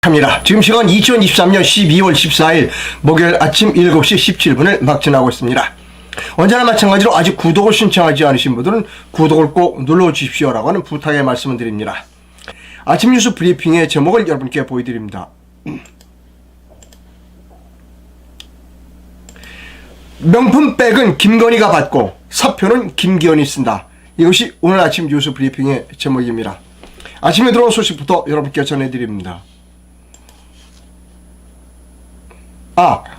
합니다. 지금 시간 2023년 12월 14일 목요일 아침 7시 17분을 막 지나고 있습니다. 언제나 마찬가지로 아직 구독을 신청하지 않으신 분들은 구독을 꼭 눌러주십시오라고 하는 부탁의 말씀을 드립니다. 아침 뉴스 브리핑의 제목을 여러분께 보여드립니다. 명품 백은 김건희가 받고 사표는 김기현이 쓴다. 이것이 오늘 아침 뉴스 브리핑의 제목입니다. 아침에 들어온 소식부터 여러분께 전해드립니다.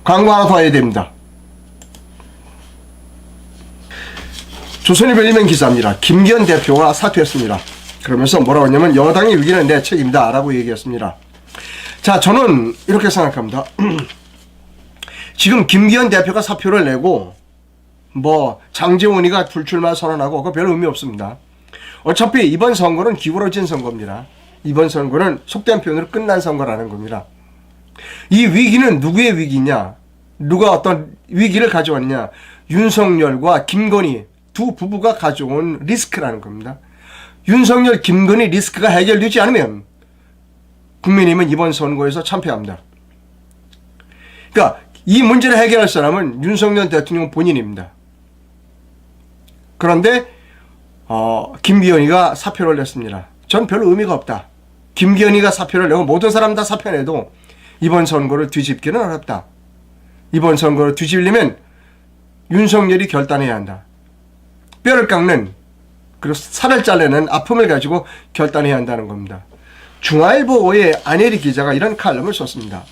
광고 하나 더 해야 됩니다. 조선이 별리면 기사입니다. 김기현 대표가 사퇴했습니다. 그러면서 뭐라고 했냐면 여당의 위기는 내 책임이다 라고 얘기했습니다. 자, 저는 이렇게 생각합니다. 지금 김기현 대표가 사표를 내고 장제원이가 불출마 선언하고 그거 별 의미 없습니다. 어차피 이번 선거는 기울어진 선거입니다. 이번 선거는 속된 표현으로 끝난 선거라는 겁니다. 이 위기는 누구의 위기냐? 누가 어떤 위기를 가져왔냐? 윤석열과 김건희 두 부부가 가져온 리스크라는 겁니다. 윤석열, 김건희 리스크가 해결되지 않으면 국민의힘은 이번 선거에서 참패합니다. 그러니까 이 문제를 해결할 사람은 윤석열 대통령 본인입니다. 그런데 김기현이가 사표를 냈습니다. 전 별로 의미가 없다. 김기현이가 사표를 내고 모든 사람 다 사표 내도 이번 선거를 뒤집기는 어렵다. 이번 선거를 뒤집으려면 윤석열이 결단해야 한다. 뼈를 깎는 그리고 살을 잘라내는 아픔을 가지고 결단해야 한다는 겁니다. 중앙일보의 안혜리 기자가 이런 칼럼을 썼습니다.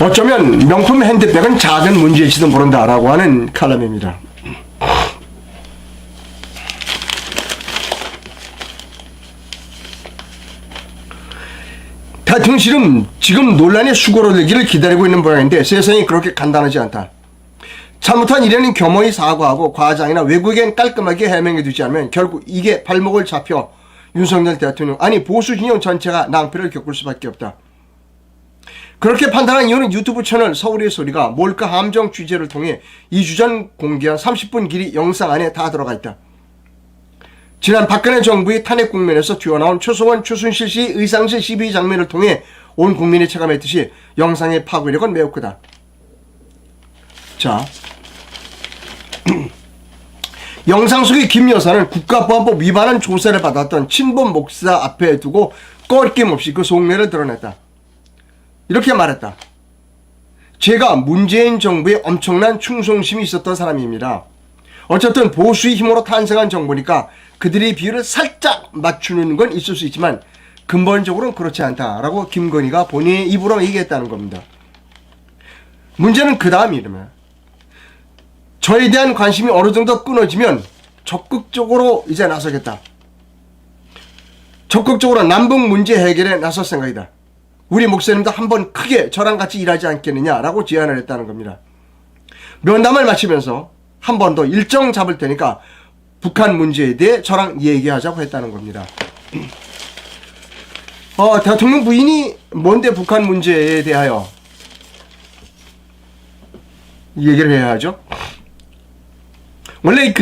어쩌면 명품 핸드백은 작은 문제일지도 모른다라고 하는 칼럼입니다. 대통령실은 지금 논란이 수그러들기를 기다리고 있는 모양인데 세상이 그렇게 간단하지 않다. 잘못한 일에는 겸허히 사과하고 과장이나 외국엔 깔끔하게 해명해두지 않으면 결국 이게 발목을 잡혀 윤석열 대통령 보수 진영 전체가 낭패를 겪을 수밖에 없다. 그렇게 판단한 이유는 유튜브 채널 서울의 소리가 몰카 함정 취재를 통해 2주 전 공개한 30분 길이 영상 안에 다 들어가 있다. 지난 박근혜 정부의 탄핵 국면에서 튀어나온 최소원, 최순실 씨 의상실 시비 장면을 통해 온 국민이 체감했듯이 영상의 파괴력은 매우 크다. 자, 영상 속의 김 여사는 국가보안법 위반한 조사를 받았던 친본 목사 앞에 두고 꺼림없이 그 속내를 드러냈다. 이렇게 말했다. 제가 문재인 정부에 엄청난 충성심이 있었던 사람입니다. 어쨌든 보수의 힘으로 탄생한 정부니까 그들의 비율을 살짝 맞추는 건 있을 수 있지만 근본적으로는 그렇지 않다라고 김건희가 본인의 입으로 얘기했다는 겁니다. 문제는 그 다음이라면 저에 대한 관심이 어느 정도 끊어지면 적극적으로 이제 나서겠다. 적극적으로 남북 문제 해결에 나설 생각이다. 우리 목사님도 한번 크게 저랑 같이 일하지 않겠느냐라고 제안을 했다는 겁니다. 면담을 마치면서 한 번 더 일정 잡을 테니까 북한 문제에 대해 저랑 얘기하자고 했다는 겁니다. 대통령 부인이 뭔데 북한 문제에 대하여 얘기를 해야 하죠? 원래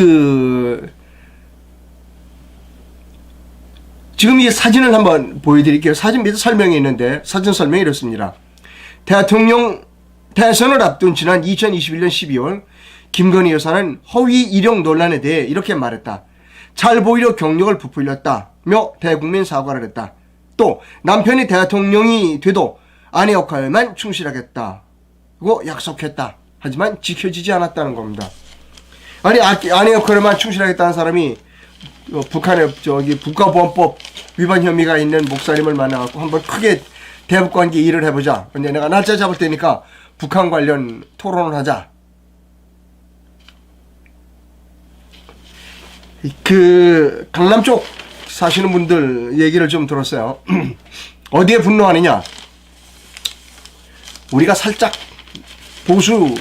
지금 이 사진을 한번 보여드릴게요. 사진 밑에 설명이 있는데 사진 설명이 이렇습니다. 대통령 대선을 앞둔 지난 2021년 12월 김건희 여사는 허위 이력 논란에 대해 이렇게 말했다. 잘 보이려 경력을 부풀렸다며 대국민 사과를 했다. 또 남편이 대통령이 돼도 아내 역할만 충실하겠다고 약속했다. 하지만 지켜지지 않았다는 겁니다. 아내 역할만 충실하겠다는 사람이 북한의 국가보안법 위반 혐의가 있는 목사님을 만나갖고 한번 크게 대북관계 일을 해보자. 근데 내가 날짜 잡을 테니까 북한 관련 토론을 하자. 강남 쪽 사시는 분들 얘기를 좀 들었어요. 어디에 분노하느냐? 우리가 살짝 보수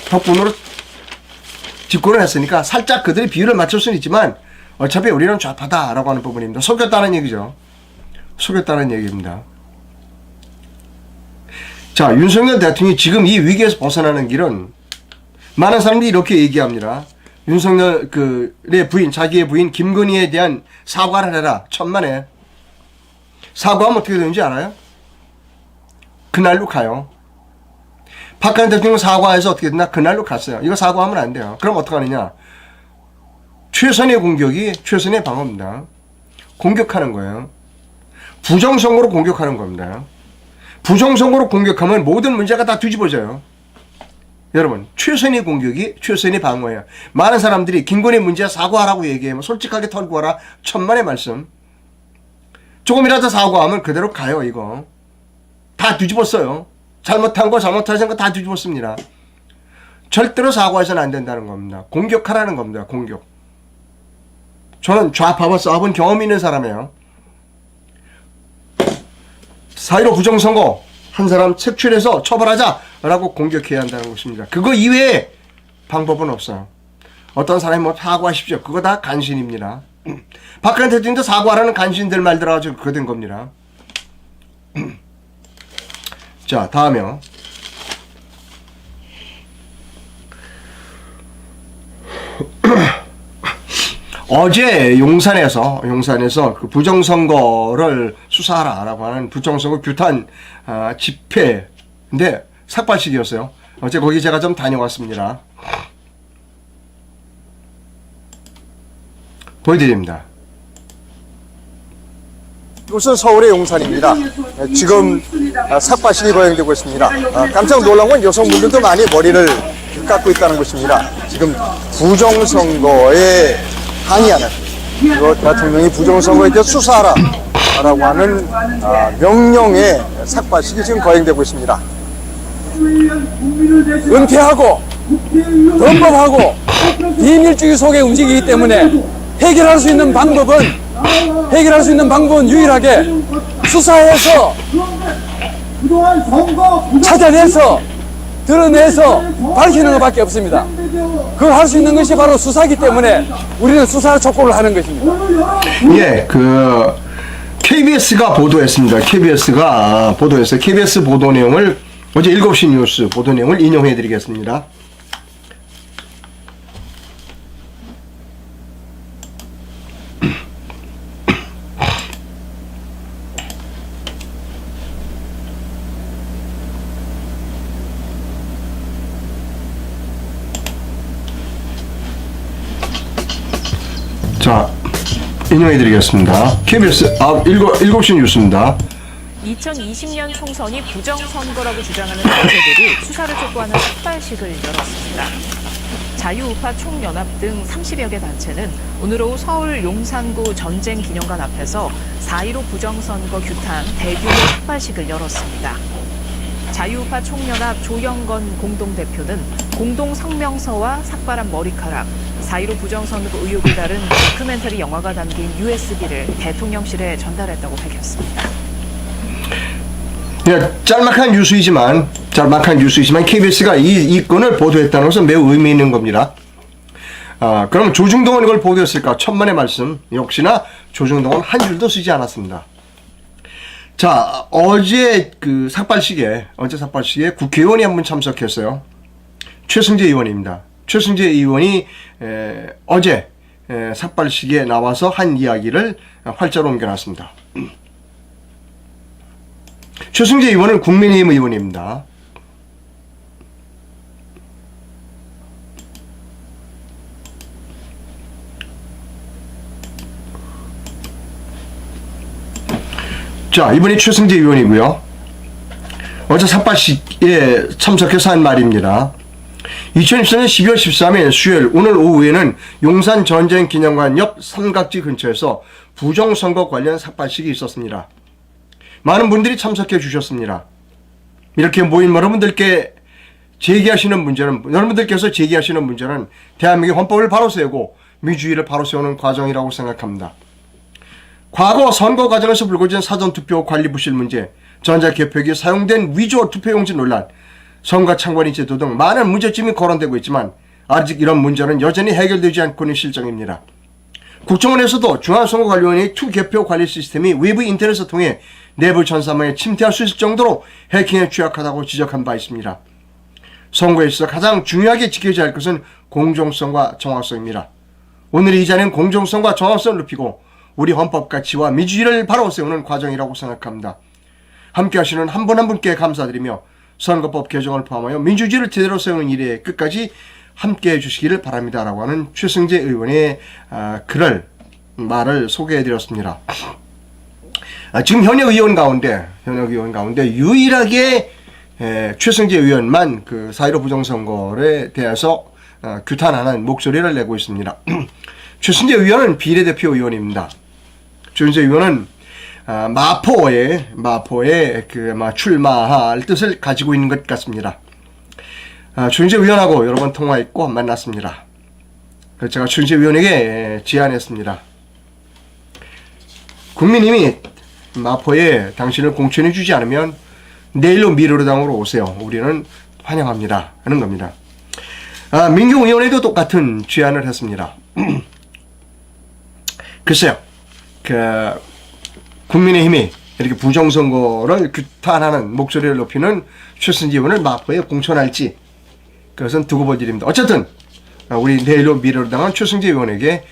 덕분으로 집권을 했으니까 살짝 그들의 비율을 맞출 수는 있지만 어차피 우리는 좌파다라고 하는 부분입니다. 속였다는 얘기죠. 속였다는 얘기입니다. 자, 윤석열 대통령이 지금 이 위기에서 벗어나는 길은 많은 사람들이 이렇게 얘기합니다. 윤석열 의 부인, 자기의 부인 김건희에 대한 사과를 해라. 천만에. 사과하면 어떻게 되는지 알아요? 그날로 가요. 박근혜 대통령 사과해서 어떻게 됐나? 그날로 갔어요. 이거 사과하면 안 돼요. 그럼 어떡하느냐? 최선의 공격이 최선의 방어입니다. 공격하는 거예요. 부정선거로 공격하는 겁니다. 부정선거로 공격하면 모든 문제가 다 뒤집어져요. 여러분, 최선의 공격이 최선의 방어예요. 많은 사람들이 김건희 문제 사과하라고 얘기해요. 솔직하게 털고하라. 천만의 말씀. 조금이라도 사과하면 그대로 가요. 이거 다 뒤집었어요. 잘못한 거 잘못하신 거 다 뒤집었습니다. 절대로 사과해서는 안 된다는 겁니다. 공격하라는 겁니다. 공격. 저는 좌파와 싸워본 경험이 있는 사람이에요. 4.15 부정선거 한 사람 색출해서 처벌하자라고 공격해야 한다는 것입니다. 그거 이외에 방법은 없어요. 어떤 사람이 뭐 사과하십시오. 그거 다 간신입니다. 박근혜 대통령도 사과하라는 간신들 말 들어가지고 그거 된 겁니다. 자, 다음이요. 어제 용산에서 그 부정선거를 수사하라라고 하는 부정선거 규탄 집회인데 삭발식이었어요. 어제 거기 제가 좀 다녀왔습니다. 보여드립니다. 이곳은 서울의 용산입니다. 지금 삭발식이 거행되고 있습니다. 깜짝 놀란 건 여성분들도 많이 머리를 깎고 있다는 것입니다. 지금 부정선거에 항의하는, 대통령이 부정선거에 대해 수사하라 라고 하는 명령의 삭발식이 지금 거행되고 있습니다. 은폐하고 범법하고 비밀주의 속에 움직이기 때문에 해결할 수 있는 방법은 유일하게 수사해서 찾아내서 드러내서 밝히는 것밖에 없습니다. 그걸 할 수 있는 것이 바로 수사이기 때문에 우리는 수사 촉구를 하는 것입니다. 예, KBS가 보도했습니다. KBS가 보도했어요. KBS 보도 내용을 어제 7시 뉴스 보도 내용을 인용해 드리겠습니다. 자, 인용해드리겠습니다. KBS 7시 뉴스입니다. 2020년 총선이 부정선거라고 주장하는 단체들이 수사를 촉구하는 삭발식을 열었습니다. 자유우파 총연합 등 30여 개 단체는 오늘 오후 서울 용산구 전쟁기념관 앞에서 4.15 부정선거 규탄 대규모 삭발식을 열었습니다. 자유우파 총연합 조영건 공동대표는 공동성명서와 삭발한 머리카락, 4.15 부정선거 의혹을 다룬 다큐멘터리 영화가 담긴 USB를 대통령실에 전달했다고 밝혔습니다. 예, 짤막한 뉴스이지만 KBS가 이 건을 보도했다는 것은 매우 의미 있는 겁니다. 그럼 조중동은 이걸 보도했을까? 천만의 말씀. 역시나 조중동은 한 줄도 쓰지 않았습니다. 자, 어제 삭발식에 국회의원이 한 분 참석했어요. 최승재 의원입니다. 최승재 의원이 어제 삭발식에 나와서 한 이야기를 활자로 옮겨놨습니다. 최승재 의원은 국민의힘 의원입니다. 자, 이분이 최승재 의원이고요. 어제 삭발식에 참석해서 한 말입니다. 2014년 12월 13일 수요일 오늘 오후에는 용산 전쟁기념관 옆 삼각지 근처에서 부정선거 관련 삭발식이 있었습니다. 많은 분들이 참석해 주셨습니다. 이렇게 모인 여러분들께서 제기하시는 문제는 대한민국의 헌법을 바로 세우고 민주주의를 바로 세우는 과정이라고 생각합니다. 과거 선거 과정에서 불거진 사전투표 관리 부실 문제, 전자개표기에 사용된 위조 투표용지 논란, 선거 참관인 제도 등 많은 문제점이 거론되고 있지만 아직 이런 문제는 여전히 해결되지 않고 있는 실정입니다. 국정원에서도 중앙선거관리원회의 투개표 관리 시스템이 외부 인터넷을 통해 내부 전산망에 침투할 수 있을 정도로 해킹에 취약하다고 지적한 바 있습니다. 선거에 있어 가장 중요하게 지켜져야 할 것은 공정성과 정확성입니다. 오늘 이 자리는 공정성과 정확성을 높이고 우리 헌법 가치와 민주주의를 바로 세우는 과정이라고 생각합니다. 함께 하시는 한 분 한 분께 감사드리며 선거법 개정을 포함하여 민주주의를 제대로 세우는 일에 끝까지 함께 해주시기를 바랍니다. 라고 하는 최승재 의원의 말을 소개해드렸습니다. 지금 현역 의원 가운데 유일하게 최승재 의원만 그 4.15 부정선거에 대해서 규탄하는 목소리를 내고 있습니다. 최승재 의원은 비례대표 의원입니다. 최승재 의원은 마포에 출마할 뜻을 가지고 있는 것 같습니다. 최승재 의원하고 여러 번 통화했고 만났습니다. 그래서 제가 최승재 의원에게 제안했습니다. 국민님이 마포에 당신을 공천해 주지 않으면 내일로 미래로당으로 오세요. 우리는 환영합니다. 하는 겁니다. 민경 의원에도 똑같은 제안을 했습니다. 글쎄요, 국민의힘이 이렇게 부정선거를 규탄하는 목소리를 높이는 최승재 의원을 마포에 공천할지 그것은 두고 볼 일입니다. 어쨌든 우리 내일로 미래로당은 최승재 의원에게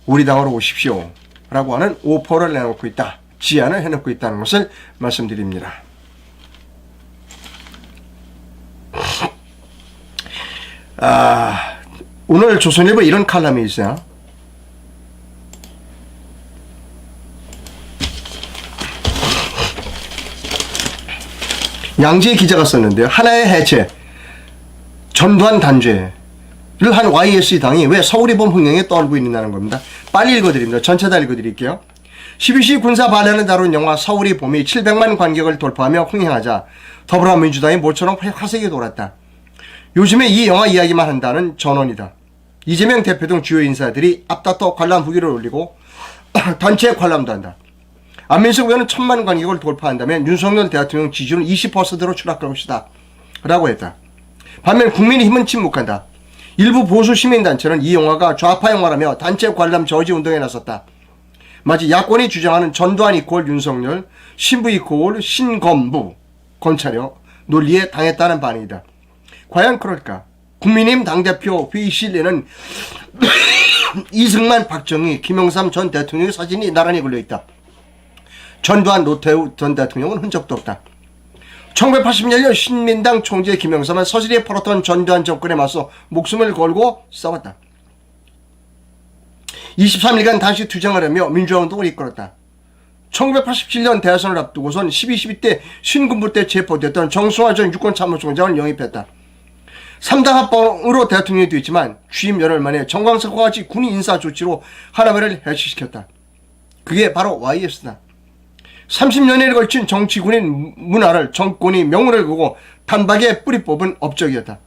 우리 당으로 오십시오 라고 하는 오퍼를 내놓고 있다, 제안을 해놓고 있다는 것을 말씀드립니다. 오늘 조선일보에 이런 칼럼이 있어요. 양지의 기자가 썼는데요. 하나의 해체, 전두환 단죄를 한 YSE 당이 왜 서울이범 흥행에 떨고 있는다는 겁니다. 빨리 읽어드립니다. 전체 다 읽어드릴게요. 12시 군사 반란을 다룬 영화 서울이 봄이 700만 관객을 돌파하며 흥행하자 더불어민주당이 모처럼 화색이 돌았다. 요즘에 이 영화 이야기만 한다는 전원이다. 이재명 대표 등 주요 인사들이 앞다퉈 관람 후기를 올리고 단체 관람도 한다. 안민석 의원은 1000만 관객을 돌파한다면 윤석열 대통령 지지율은 20%로 추락할 것이다 라고 했다. 반면 국민의힘은 침묵한다. 일부 보수 시민단체는 이 영화가 좌파 영화라며 단체 관람 저지 운동에 나섰다. 마치 야권이 주장하는 전두환 이퀄 윤석열, 신부 이퀄 신검부 검찰력 논리에 당했다는 반응이다. 과연 그럴까? 국민의힘 당대표 회의실에는 이승만, 박정희, 김영삼 전 대통령의 사진이 나란히 걸려있다. 전두환, 노태우 전 대통령은 흔적도 없다. 1980년 신민당 총재 김영삼은 서슬이 벌었던 전두환 정권에 맞서 목숨을 걸고 싸웠다. 23일간 다시 투쟁을 하며 민주화운동을 이끌었다. 1987년 대선을 앞두고선 12.12 때 신군부 때 체포됐던 정승화 전 유권참모총장을 영입했다. 3당 합방으로 대통령이 되었지만 취임 열흘 만에 정광석과 같이 군인 인사 조치로 하나회를 해체시켰다. 그게 바로 YS다. 30년에 걸친 정치군인 문화를 정권이 명운을 그고 단박에 뿌리 뽑은 업적이었다.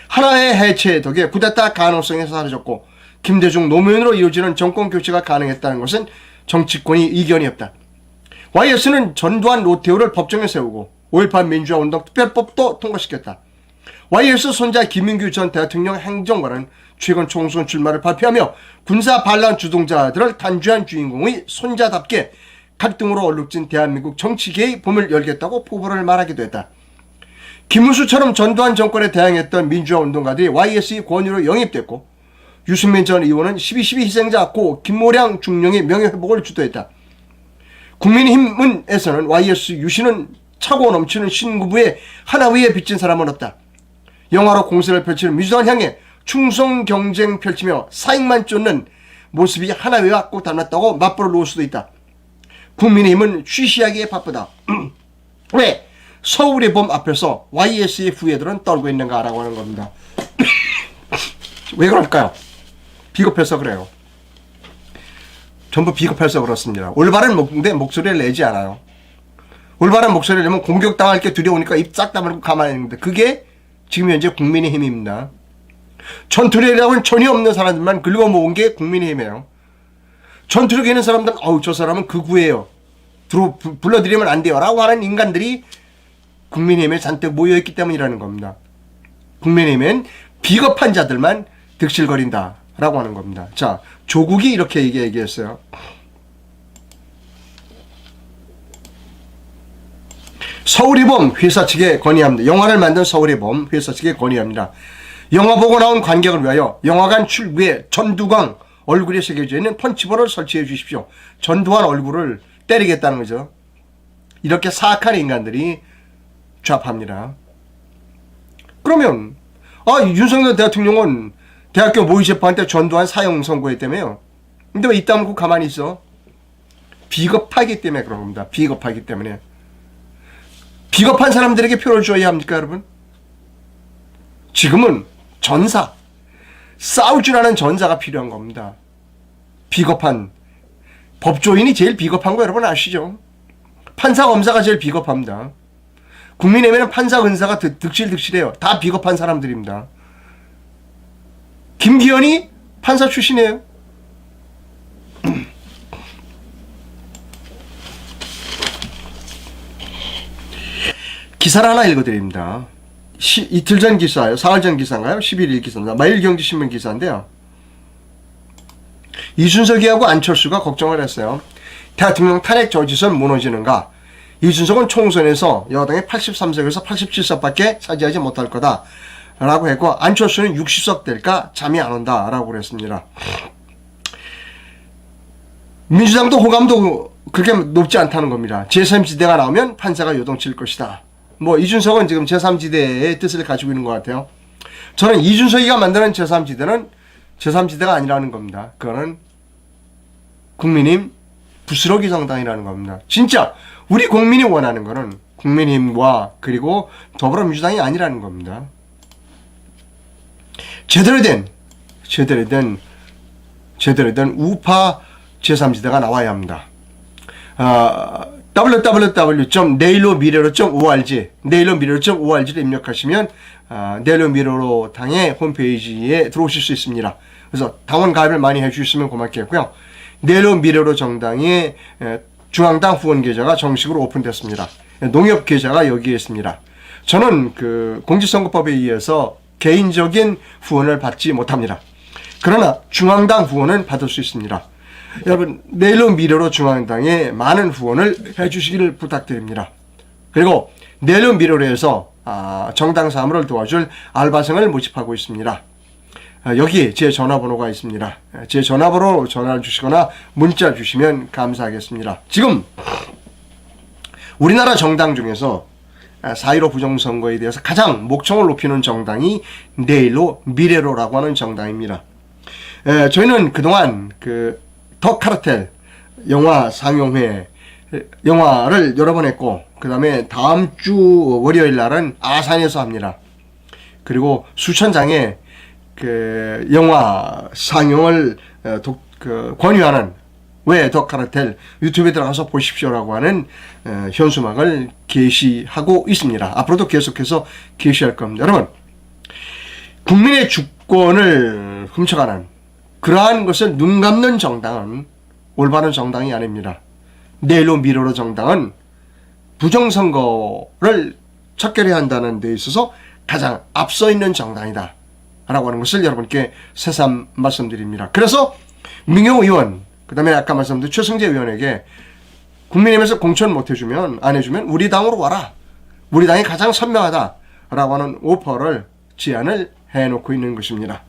하나의 해체 덕에 쿠데타 가능성이 사라졌고 김대중 노무현으로 이루어지는 정권 교체가 가능했다는 것은 정치권이 이견이 없다. YS는 전두환, 노태우를 법정에 세우고 5.18 민주화운동 특별법도 통과시켰다. YS 손자 김민규 전 대통령 행정관은 최근 총선 출마를 발표하며 군사 반란 주동자들을 단죄한 주인공의 손자답게 갈등으로 얼룩진 대한민국 정치계의 봄을 열겠다고 포부를 말하기도 했다. 김문수처럼 전두환 정권에 대항했던 민주화운동가들이 YS의 권유로 영입됐고 유승민 전 의원은 12.12 희생자 고 김모량 중령의 명예회복을 주도했다. 국민의힘에서는 YS 유신은 차고 넘치는 신구부에 하나 위에 비친 사람은 없다. 영화로 공세를 펼치는 민주당을 향해 충성 경쟁 펼치며 사익만 쫓는 모습이 하나위와 꼭 닮았다고 맞불을 놓을 수도 있다. 국민의힘은 쉬쉬하기에 바쁘다. 왜 서울의 봄 앞에서 YS의 후예들은 떨고 있는가라고 하는 겁니다. 왜 그럴까요? 비겁해서 그래요. 전부 비겁해서 그렇습니다. 올바른 목소리를 내지 않아요. 올바른 목소리를 내면 공격당할 게 두려우니까 입 싹 다물고 가만히 있는데 그게 지금 현재 국민의힘입니다. 전투력이라고는 전혀 없는 사람들만 긁어모은 게 국민의힘이에요. 전투력 있는 사람들은 저 사람은 극우예요. 불러들이면 안 돼요. 라고 하는 인간들이 국민의힘에 잔뜩 모여있기 때문이라는 겁니다. 국민의힘은 비겁한 자들만 득실거린다. 라고 하는 겁니다. 자, 조국이 이렇게 얘기했어요. 서울이범 회사 측에 건의합니다. 영화를 만든 서울이범 회사 측에 건의합니다. 영화 보고 나온 관객을 위하여 영화관 출구에 전두광 얼굴이 새겨져 있는 펀치볼을 설치해 주십시오. 전두환 얼굴을 때리겠다는 거죠. 이렇게 사악한 인간들이 좌파입니다. 그러면 윤석열 대통령은 대학교 모의재판때 전두환 사형 선고했다며요. 근데 왜 이따 놓고 가만히 있어? 비겁하기 때문에 그런 겁니다. 비겁하기 때문에. 비겁한 사람들에게 표를 줘야 합니까, 여러분? 지금은 전사, 싸울 줄 아는 전사가 필요한 겁니다. 비겁한, 법조인이 제일 비겁한 거 여러분 아시죠? 판사, 검사가 제일 비겁합니다. 국민의힘에는 판사, 검사가 득실득실해요. 다 비겁한 사람들입니다. 김기현이 판사 출신이에요. 기사를 하나 읽어드립니다. 이틀 전 기사예요. 사흘 전 기사인가요? 11일 기사입니다. 매일경제신문 기사인데요. 이준석이하고 안철수가 걱정을 했어요. 대통령 탄핵 저지선 무너지는가? 이준석은 총선에서 여당의 83석에서 87석밖에 차지하지 못할 거다 라고 했고, 안철수는 60석 될까 잠이 안 온다 라고 그랬습니다. 민주당도 호감도 그렇게 높지 않다는 겁니다. 제3지대가 나오면 판사가 요동칠 것이다. 이준석은 지금 제3지대의 뜻을 가지고 있는 것 같아요. 저는 이준석이가 만드는 제3지대는 제3지대가 아니라는 겁니다. 그거는 국민의힘 부스러기 정당이라는 겁니다. 진짜 우리 국민이 원하는 거는 국민의힘과 그리고 더불어민주당이 아니라는 겁니다. 제대로 된 우파 제3지대가 나와야 합니다. www.내일로미래로.org를 입력하시면 내일로미래로 당의 홈페이지에 들어오실 수 있습니다. 그래서 당원 가입을 많이 해주시면 고맙겠고요. 내일로미래로 정당의 중앙당 후원 계좌가 정식으로 오픈됐습니다. 농협 계좌가 여기에 있습니다. 저는 공직선거법에 의해서 개인적인 후원을 받지 못합니다. 그러나 중앙당 후원은 받을 수 있습니다. 여러분, 내일로 미래로 중앙당에 많은 후원을 해주시기를 부탁드립니다. 그리고 내일로 미래로 해서 정당 사무를 도와줄 알바생을 모집하고 있습니다. 여기 제 전화번호가 있습니다. 제 전화번호로 전화를 주시거나 문자 주시면 감사하겠습니다. 지금 우리나라 정당 중에서 4.15 부정선거에 대해서 가장 목청을 높이는 정당이 내일로 미래로라고 하는 정당입니다. 저희는 그동안 더 카르텔 영화 상영회 영화를 여러 번 했고, 그 다음에 다음 주 월요일 날은 아산에서 합니다. 그리고 수천 장의 영화 상영을 권유하는 왜 더 카르텔 유튜브에 들어가서 보십시오라고 하는 현수막을 게시하고 있습니다. 앞으로도 계속해서 게시할 겁니다. 여러분, 국민의 주권을 훔쳐가는 그러한 것을 눈 감는 정당은 올바른 정당이 아닙니다. 내일로 미래로 정당은 부정선거를 척결해야 한다는 데 있어서 가장 앞서 있는 정당이다 라고 하는 것을 여러분께 새삼 말씀드립니다. 그래서 민경호 의원, 그 다음에 아까 말씀드린 최승재 의원에게 국민의힘에서 공천 못 해주면, 안 해주면 우리 당으로 와라, 우리 당이 가장 선명하다 라고 하는 오퍼를, 제안을 해놓고 있는 것입니다.